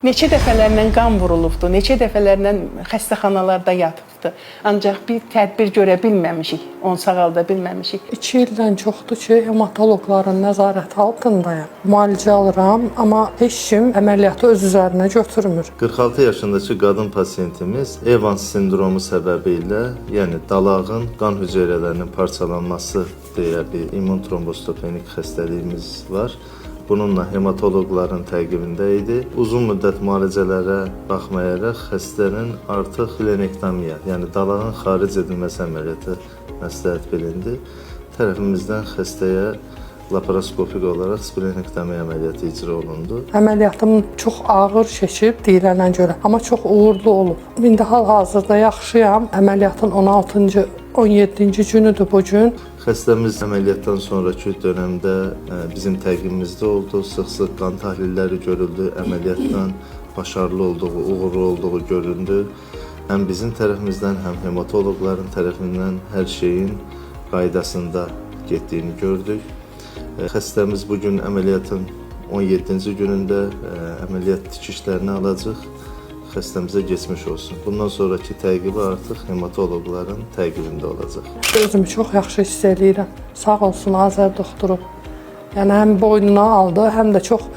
Neçə dəfələrlə qan vurulubdu, neçə dəfələrlə xəstəxanalarda yatıbdı. Ancaq bir tədbir görə bilməmişik, onu sağalda bilməmişik. 2 ildən çoxdur ki, hematoloqların nəzarəti altındayım. Müalicə alıram, amma heç kim əməliyyatı öz üzərinə götürmür. 46 yaşındakı qadın pasiyentimiz Evans sindromu səbəbilə, yəni dalağın qan hüceyrələrinin parçalanması deyə bir immun trombostopenik xəstəliyimiz var. Bununla hematoloqların təqibində idi. Uzun müddət müalicələrə baxmayaraq xəstənin artıq splenektomiya, yəni dalağın xaric edilməsi əməliyyatı məsləhət bilindi. Tərəfimizdən xəstəyə laparoskopik olaraq splenektomiya əməliyyatı icra olundu. Əməliyyatım çox ağır keçib deyilənə görə, amma çox uğurlu olub. İndi hal-hazırda yaxşıyam. Əməliyyatın 16-cı, 17-ci günüdür bu gün. Xəstəmiz əməliyyatdan sonraki dönəmdə bizim təqibimizdə oldu. Sıx-sıx qan təhlilləri görüldü. Əməliyyatdan başarılı olduğu, uğurlu olduğu göründü. Həm bizim tərəfimizdən, həm hematoloqların tərəfindən hər şeyin qaydasında getdiyini gördük. Xəstəmiz bugün əməliyyatın 17-ci günündə əməliyyat tikişlərini alacaq. Xəstəmizə geçmiş olsun. Bundan sonraki təqibi artıq hematoloqların təqibində olacaq. Özümü çox yaxşı hiss edirəm. Sağ olsun Azər doktoru. Yəni həm boynuna aldı, həm də çox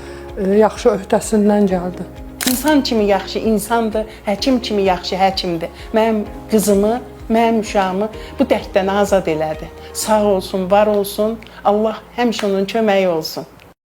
yaxşı öhdəsindən gəldi. İnsan kimi yaxşı insandır, həkim kimi yaxşı həkimdir. Mənim qızımı, mənim uşağımı bu dərddən azad elədi. Sağ olsun, var olsun. Allah həmişə onun köməyi olsun.